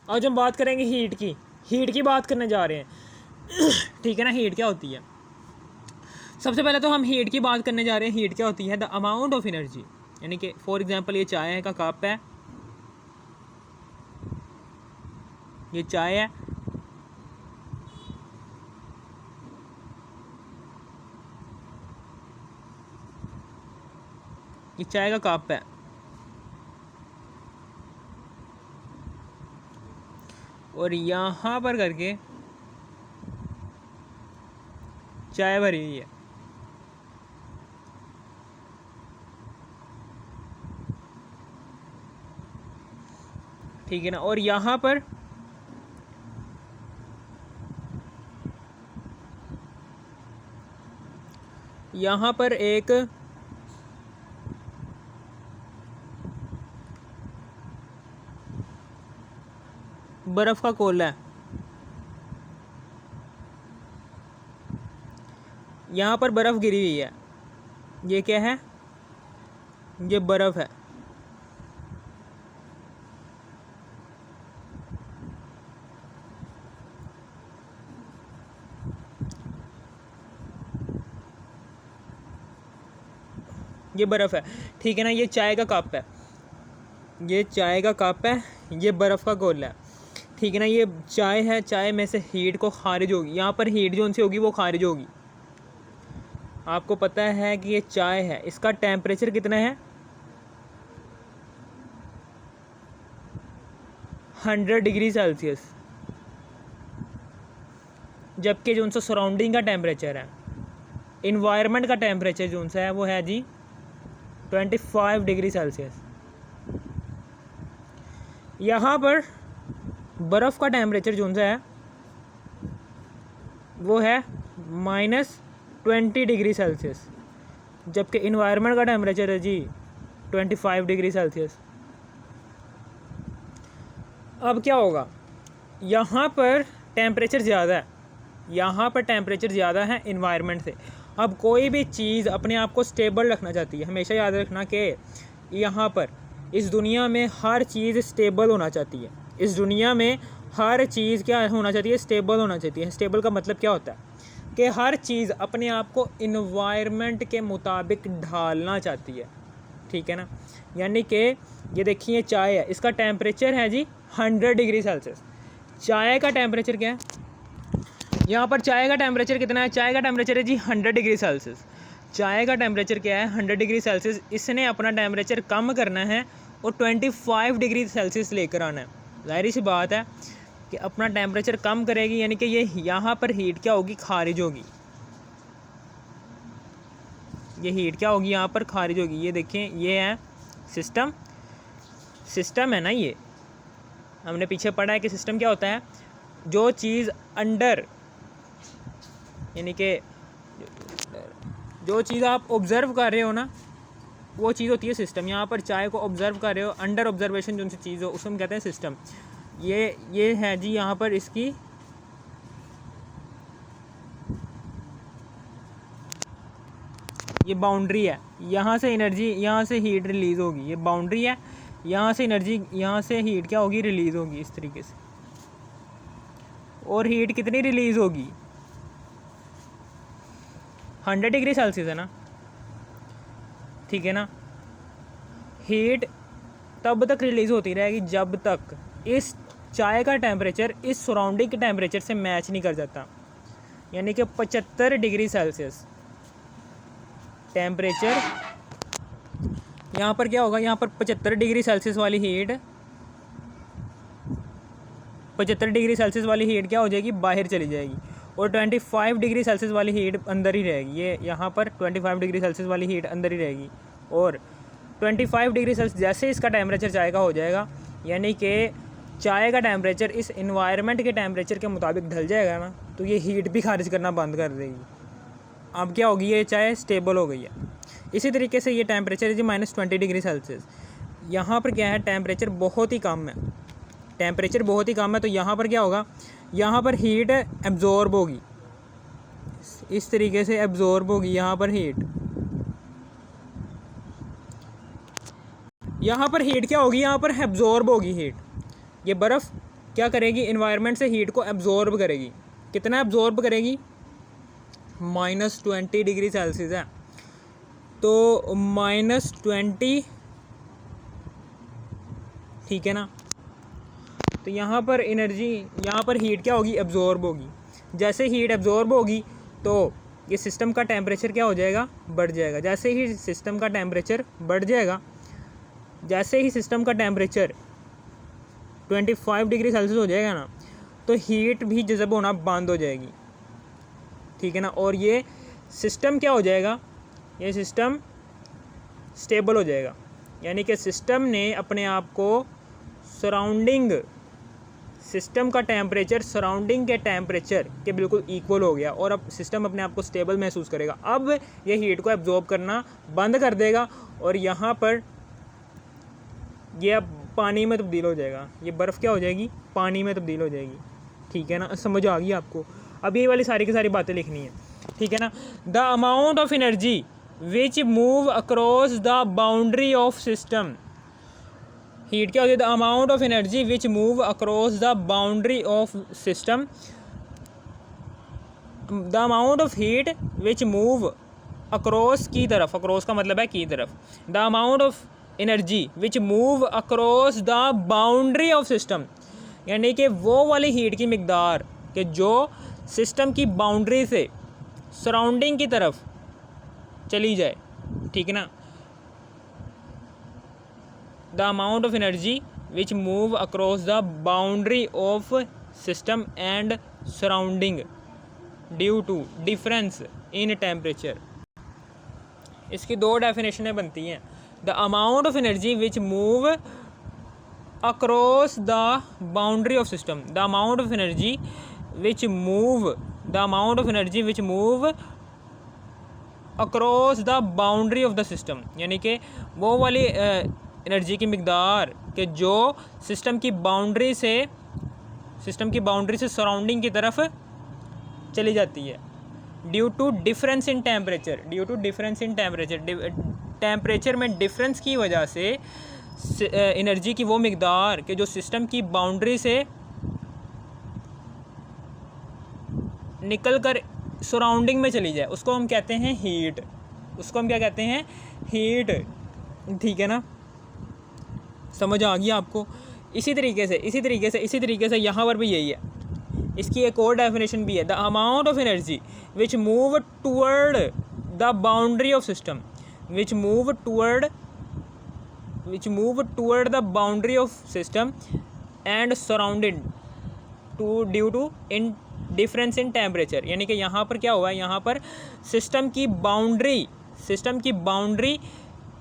आज हम बात करेंगे हीट की बात करने जा रहे हैं। ठीक है ना। हीट क्या होती है? सबसे पहले तो हम हीट की बात करने जा रहे हैं। हीट क्या होती है? द अमाउंट ऑफ एनर्जी, यानी कि फॉर एग्जांपल ये चाय का कप है, ये चाय है, ये चाय का कप है, और यहाँ पर करके चाय भरी हुई है। ठीक है ना। और यहाँ पर एक बर्फ का कोला है, यहाँ पर बर्फ गिरी हुई है। ये क्या है? ये बर्फ है। ये बर्फ है। ठीक है ना। ये चाय का कप है, ये चाय का कप है, ये बर्फ़ का गोला है। ठीक है ना। ये चाय है, चाय में से हीट को खारिज होगी, यहाँ पर हीट जो उनसे होगी वो खारिज होगी। आपको पता है कि ये चाय है, इसका टेम्परेचर कितना है? 100 डिग्री सेल्सियस। जबकि जो उनसे सराउंडिंग का टेम्परेचर है, इन्वायरमेंट का टेम्परेचर जो उनसे है वो है जी 25 डिग्री सेल्सियस। यहाँ पर बर्फ़ का टेम्परेचर जो है वो है -20 डिग्री सेल्सियस, जबकि इन्वायरमेंट का टेम्परेचर है जी 25 डिग्री सेल्सियस। अब क्या होगा? यहाँ पर टेम्परेचर ज़्यादा है, यहाँ पर टेम्परेचर ज़्यादा है इन्वायरमेंट से। अब कोई भी चीज़ अपने आप को स्टेबल रखना चाहती है। हमेशा याद रखना कि यहाँ पर इस दुनिया में हर चीज़ स्टेबल होना चाहती है। इस दुनिया में हर चीज़ क्या होना चाहती है? स्टेबल होना चाहती है। स्टेबल का मतलब क्या होता है? कि हर चीज़ अपने आप को इन्वायरमेंट के मुताबिक ढालना चाहती है। ठीक है ना। यानी कि ये देखिए चाय है, इसका टेम्परेचर है जी 100 डिग्री सेल्सियस। चाय का टेम्परेचर क्या है? यहाँ पर चाय का टेम्परेचर कितना है? चाय का टेम्परेचर है जी 100 डिग्री सेल्सियस। चाय का टेम्परेचर क्या है? 100 डिग्री सेल्सियस। इसने अपना टेम्परेचर कम करना है और 25 डिग्री सेल्सियस लेकर आना है। जाहिर सी बात है कि अपना टेम्परेचर कम करेगी, यानी कि ये यहाँ पर हीट क्या होगी? खारिज होगी। ये हीट क्या होगी? यहाँ पर खारिज होगी। ये देखें, ये है सिस्टम है ना। ये हमने पीछे पढ़ा है कि सिस्टम क्या होता है? जो चीज़ अंडर, यानी कि जो चीज़ आप ऑब्ज़र्व कर रहे हो ना, वो चीज़ होती है सिस्टम। यहाँ पर चाय को ऑब्ज़र्व कर रहे हो, अंडर ऑब्जर्वेशन जो सी चीज़ हो उसको हम कहते हैं सिस्टम। ये है जी यहाँ पर इसकी ये बाउंड्री है। यहाँ से एनर्जी, यहाँ से हीट रिलीज़ होगी। ये बाउंड्री है, यहाँ से एनर्जी, यहाँ से हीट क्या होगी? रिलीज़ होगी इस तरीके से। और हीट कितनी रिलीज़ होगी? 100 डिग्री सेल्सियस है ना। ठीक है ना। हीट तब तक रिलीज़ होती रहेगी जब तक इस चाय का टेम्परेचर इस सराउंडिंग के टेम्परेचर से मैच नहीं कर जाता। यानी कि 75 डिग्री सेल्सियस टेम्परेचर। यहाँ पर क्या होगा? यहाँ पर 75 डिग्री सेल्सियस वाली हीट, 75 डिग्री सेल्सियस वाली हीट क्या हो जाएगी? बाहर चली जाएगी। और 25 डिग्री सेल्सियस वाली हीट अंदर ही रहेगी। ये यहाँ पर 25 डिग्री सेल्सियस वाली हीट अंदर ही रहेगी। और 25 डिग्री सेल्सियस जैसे इसका टेम्परेचर चाय का हो जाएगा, यानी कि चाय का टेम्परेचर इस इन्वायरमेंट के टेम्परेचर के मुताबिक ढल जाएगा ना, तो ये हीट भी खारिज करना बंद कर देगी। अब क्या होगी? ये चाय स्टेबल हो गई है। इसी तरीके से ये टेम्परेचर है जी -20 डिग्री सेल्सियस। यहाँ पर क्या है? टेम्परेचर बहुत ही कम है, टेम्परेचर बहुत ही कम है। तो यहाँ पर क्या होगा? यहाँ पर हीट एब्जॉर्ब होगी, इस तरीके से एब्जॉर्ब होगी यहाँ पर हीट। यहाँ पर हीट क्या होगी? यहाँ पर एब्जॉर्ब होगी हीट। ये बर्फ़ क्या करेगी, इन्वायरमेंट से हीट को एब्जॉर्ब करेगी। कितना एब्जॉर्ब करेगी, -20 डिग्री सेल्सियस है, तो -20, ठीक है ना। तो यहाँ पर एनर्जी, यहाँ पर हीट क्या होगी, एब्जॉर्ब होगी। जैसे हीट एब्जॉर्ब होगी तो ये सिस्टम का टेम्परेचर क्या हो जाएगा, बढ़ जाएगा। जैसे ही सिस्टम का टेम्परेचर बढ़ जाएगा, जैसे ही सिस्टम का टेम्परेचर 25 डिग्री सेल्सियस हो जाएगा ना, तो हीट भी जज़ब होना बंद हो जाएगी, ठीक है ना। और ये सिस्टम क्या हो जाएगा, ये सिस्टम स्टेबल हो जाएगा। यानी कि सिस्टम ने अपने आप को सराउंडिंग, सिस्टम का टेम्परेचर सराउंडिंग के टेम्परेचर के बिल्कुल इक्वल हो गया और अब सिस्टम अपने आप को स्टेबल महसूस करेगा। अब ये हीट को एब्जॉर्ब करना बंद कर देगा और यहाँ पर ये अब पानी में तब्दील हो जाएगा। ये बर्फ़ क्या हो जाएगी, पानी में तब्दील हो जाएगी, ठीक है ना। समझ आ गई आपको। अब ये वाली सारी की सारी बातें लिखनी है, ठीक है ना। The amount of energy which move across the boundary of system, heat क्या होती है, the amount of energy which move across the boundary of system, the amount of heat which move across की तरफ, अक्रॉस का मतलब है की तरफ, the amount of energy which move across the boundary of system, यानी कि वो वाली हीट की मिकदार कि जो सिस्टम की बाउंड्री से सराउंडिंग की तरफ चली जाए, ठीक है ना। The amount of energy which move across the boundary of system and surrounding due to difference in temperature. इसकी दो डेफिनेशनें बनती हैं। The amount of energy which move across the boundary of system, the amount of energy which move, the amount of energy which move across the boundary of the system, यानी कि वो वाली energy की मिकदार कि जो सिस्टम की boundary से surrounding की तरफ चली जाती है। Due to difference in temperature, due to difference in temperature, temperature में डिफरेंस की वजह से एनर्जी की वो मिकदार कि जो सिस्टम की बाउंड्री से निकल कर सराउंडिंग में चली जाए, उसको हम कहते हैं हीट। उसको हम क्या कहते हैं, हीट, ठीक है ना। समझ आ गई आपको। इसी तरीके से यहाँ पर भी यही है। इसकी एक और डेफिनेशन भी है, the amount of energy which move toward the boundary of system, which move toward the boundary of system and surrounded to due to in difference in temperature, यानी कि यहाँ पर क्या हुआ है, यहाँ पर सिस्टम की बाउंड्री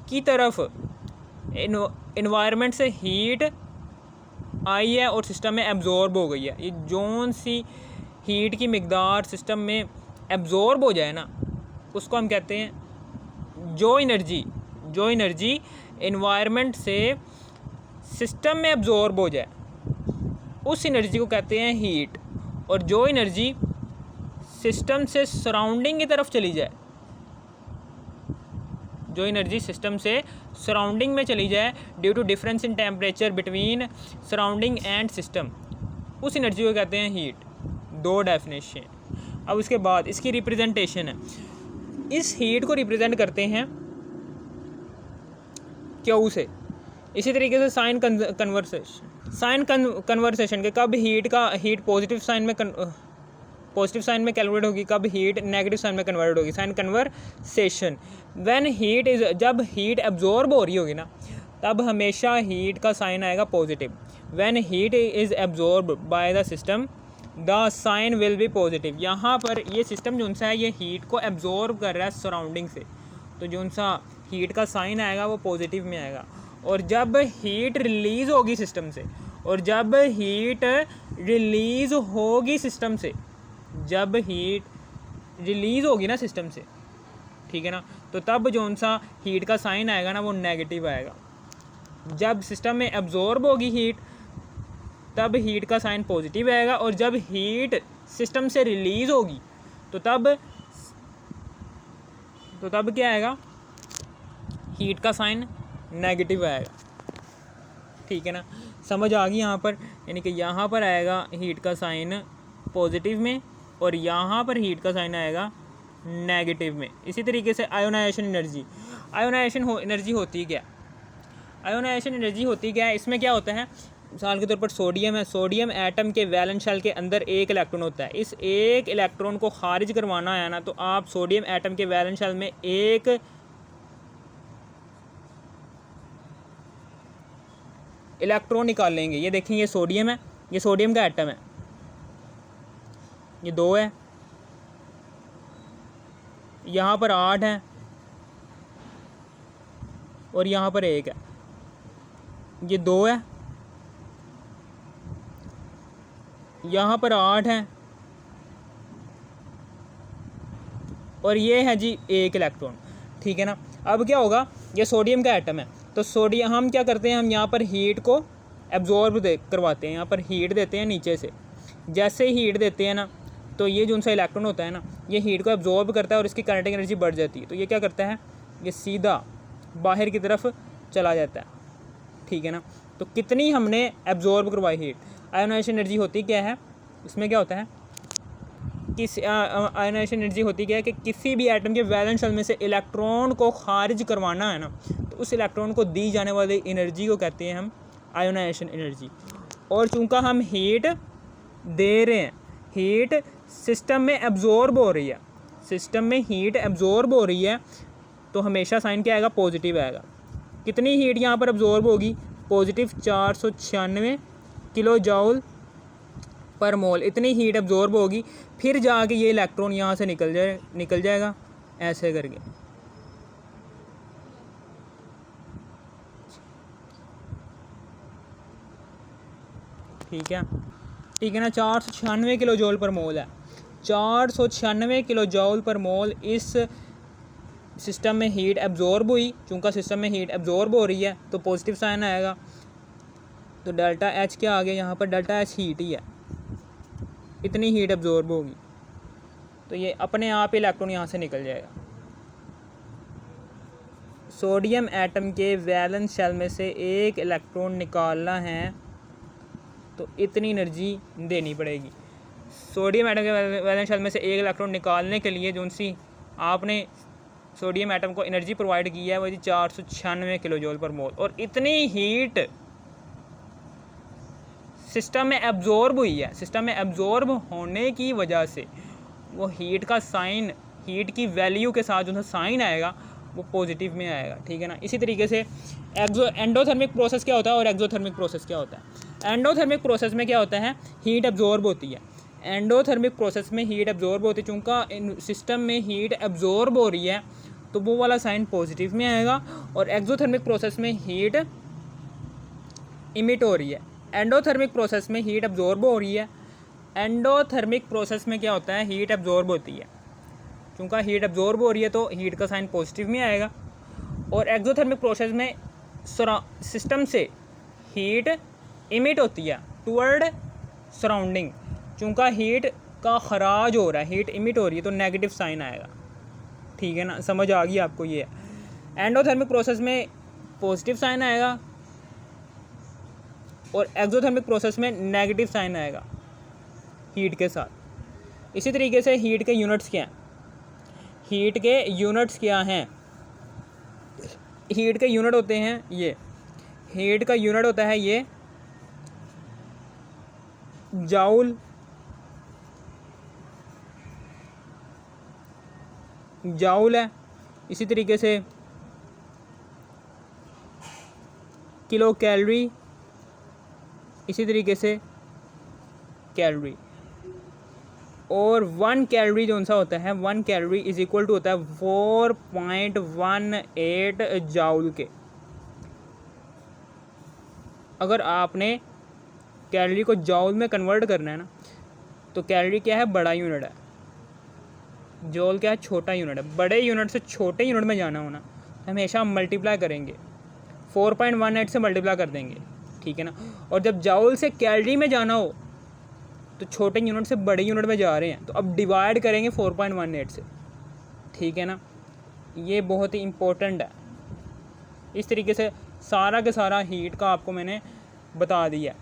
की तरफ इन्वायरमेंट से हीट आई है और सिस्टम में एब्जॉर्ब हो गई है। ये जोन सी हीट की मिकदार सिस्टम में एब्जॉर्ब हो जाए ना, उसको हम कहते हैं जो एनर्जी इन्वायरमेंट से सिस्टम में एब्जॉर्ब हो जाए, उस एनर्जी को कहते हैं हीट। और जो एनर्जी सिस्टम से सराउंडिंग की तरफ चली जाए, जो एनर्जी सिस्टम से सराउंडिंग में चली जाए due to difference in temperature between surrounding and system, उस एनर्जी को कहते हैं हीट। दो डेफिनेशन। अब उसके बाद इसकी रिप्रेजेंटेशन है। इस हीट को रिप्रेजेंट करते हैं क्यू से। इसी तरीके से साइन कन्वर्सेशन के कब हीट पॉजिटिव साइन में कैलकुलेट होगी, कब हीट नेगेटिव साइन में कन्वर्ट होगी। Sign conversation, when heat is, जब हीट एब्जॉर्ब हो रही होगी ना, तब हमेशा हीट का साइन आएगा positive. When heat is absorb by the system the sign will be positive. यहाँ पर ये सिस्टम जो सा है ये हीट को एब्जॉर्ब कर रहा है सराउंडिंग से, तो जो सा हीट का साइन आएगा वो पॉजिटिव में आएगा। और जब हीट रिलीज़ होगी सिस्टम से, और जब हीट रिलीज़ होगी सिस्टम से, जब हीट रिलीज़ होगी ना सिस्टम से, ठीक है ना, तो तब जो सा हीट का साइन आएगा ना वो नेगेटिव आएगा। जब सिस्टम में एब्जॉर्ब होगी हीट, तब हीट का साइन पॉजिटिव आएगा। और जब हीट सिस्टम से रिलीज़ होगी तो तब क्या आएगा, हीट का साइन नेगेटिव आएगा, ठीक है ना। समझ आ गई यहाँ पर, यानी कि यहाँ पर आएगा हीट का साइन पॉजिटिव में और यहाँ पर हीट का साइन आएगा नेगेटिव में। इसी तरीके से आयोनाइजेशन एनर्जी, एनर्जी होती क्या, आयोनाइजेशन एनर्जी होती क्या है, इसमें क्या होता है, मिसाल के तौर पर सोडियम है, सोडियम एटम के वैलेंस शेल के अंदर एक इलेक्ट्रॉन होता है, इस एक इलेक्ट्रॉन को खारिज करवाना है ना, तो आप सोडियम एटम के वैलेंस शेल में एक इलेक्ट्रॉन निकाल लेंगे। ये देखें, ये सोडियम है, ये सोडियम का एटम है, ये 2 है, यहाँ पर 8 है और यहाँ पर 1 है, ये 2 है, यहाँ पर 8 है और ये है जी 1 इलेक्ट्रॉन, ठीक है ना। अब क्या होगा, ये सोडियम का एटम है, तो सोडियम हम क्या करते हैं, हम यहाँ पर हीट को एब्जॉर्ब करवाते हैं, यहाँ पर हीट देते हैं नीचे से। जैसे ही हीट देते हैं ना, तो ये जो उनसा इलेक्ट्रॉन होता है ना, ये हीट को एब्जॉर्ब करता है और इसकी काइनेटिक एनर्जी बढ़ जाती है, तो ये क्या करता है, ये सीधा बाहर की तरफ चला जाता है, ठीक है ना। तो कितनी हमने एब्जॉर्ब करवाई हीट, आयोनाइजेशन एनर्जी होती क्या है, इसमें क्या होता है, किस आयोनाइजेशन एनर्जी होती क्या है कि किसी भी एटम के वैलेंस शेल में से इलेक्ट्रॉन को खारिज करवाना है ना, तो उस इलेक्ट्रॉन को दी जाने वाली एनर्जी को कहते हैं हम आयोनाइजेशन एनर्जी। और चूँकि हम हीट दे रहे हैं, हीट सिस्टम में एब्जॉर्ब हो रही है, सिस्टम में हीट एब्जॉर्ब हो रही है, तो हमेशा साइन क्या आएगा, पॉजिटिव आएगा। कितनी हीट यहाँ पर एब्जॉर्ब होगी, पॉजिटिव 496 किलो जूल पर मोल, इतनी हीट एब्जॉर्ब होगी। फिर जाके ये इलेक्ट्रॉन यहाँ से निकल जाएगा ऐसे करके, ठीक है ना। 496 किलो जूल पर मोल है, 496 किलो जूल पर मोल इस सिस्टम में हीट एब्जॉर्ब हुई। चूँकि सिस्टम में हीट एब्जॉर्ब हो रही है तो पॉजिटिव साइन आएगा। तो डेल्टा एच क्या आ गया यहाँ पर, डेल्टा एच हीट ही है, इतनी हीट एब्जॉर्ब होगी, तो ये अपने आप इलेक्ट्रॉन यहाँ से निकल जाएगा। सोडियम एटम के वैलेंस शेल में से एक इलेक्ट्रॉन निकालना है तो इतनी एनर्जी देनी पड़ेगी। सोडियम एटम के वैलेंस शेल में से एक इलेक्ट्रॉन निकालने के लिए जो सी आपने सोडियम एटम को एनर्जी प्रोवाइड की है वो जी 496 किलो जूल पर मोल, और इतनी हीट सिस्टम में एब्जॉर्ब हुई है। सिस्टम में एब्जॉर्ब होने की वजह से वो हीट का साइन, हीट की वैल्यू के साथ जो साइन आएगा वो पॉजिटिव में आएगा, ठीक है ना। इसी तरीके से एंडोथर्मिक प्रोसेस क्या होता है और एक्सोथर्मिक प्रोसेस क्या होता है। एंडोथर्मिक प्रोसेस में क्या होता है, हीट एब्जॉर्ब होती है। एंडोथर्मिक प्रोसेस में हीट एब्जॉर्ब होती है, चूँकि सिस्टम में हीट एब्जॉर्ब हो रही है तो वो वाला साइन पॉजिटिव में आएगा, और एक्सोथर्मिक प्रोसेस में हीट इमिट हो रही है। एंडोथर्मिक प्रोसेस में हीट एब्जॉर्ब हो रही है। एंडोथर्मिक प्रोसेस में क्या होता है, हीट एब्जॉर्ब होती है, चूँकि हीट एब्जॉर्ब हो रही है तो हीट का साइन पॉजिटिव में आएगा। और एक्सोथर्मिक प्रोसेस में सिस्टम से हीट इमिट होती है टुवर्ड सराउंडिंग, चूँकि हीट का खराज हो रहा है, हीट इमिट हो रही है तो नेगेटिव साइन आएगा, ठीक है ना। समझ आ गई आपको ये। एंडोथर्मिक प्रोसेस में पॉजिटिव साइन आएगा और एक्सोथर्मिक प्रोसेस में नेगेटिव साइन आएगा हीट के साथ। इसी तरीके से हीट के यूनिट्स क्या हैं, हीट के यूनिट्स क्या हैं, हीट के यूनिट होते हैं ये, हीट का यूनिट होता है ये जाउल, जाउल है। इसी तरीके से किलो कैलोरी, इसी तरीके से कैलोरी। और 1 कैलोरी जो सा होता है, 1 कैलोरी इज इक्वल टू होता है 4.18 जाउल के। अगर आपने कैलोरी को जाउल में कन्वर्ट करना है ना, तो कैलोरी क्या है, बड़ा यूनिट है, जॉल क्या है, छोटा यूनिट है। बड़े यूनिट से छोटे यूनिट में जाना हो ना, हमेशा हम मल्टीप्लाई करेंगे, 4.18 से मल्टीप्लाई कर देंगे, ठीक है ना। और जब जाउल से कैलोरी में जाना हो तो छोटे यूनिट से बड़े यूनिट में जा रहे हैं तो अब डिवाइड करेंगे 4.18 से, ठीक है ना। ये बहुत ही इम्पोर्टेंट है। इस तरीके से सारा के सारा हीट का आपको मैंने बता दिया।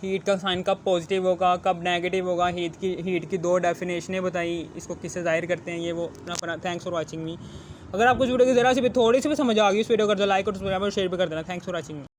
हीट का साइन कब पॉजिटिव होगा, कब नेगेटिव होगा, हीट की 2 डेफिनेशनें बताई, इसको किससे ज़ाहिर करते हैं ये वो अपना। Thanks for watching me. अगर आपको इस वीडियो की ज़रा सी भी थोड़ी सी भी समझ आ गई इस वीडियो को, लाइक और शेयर भी कर देना। Thanks for watching me.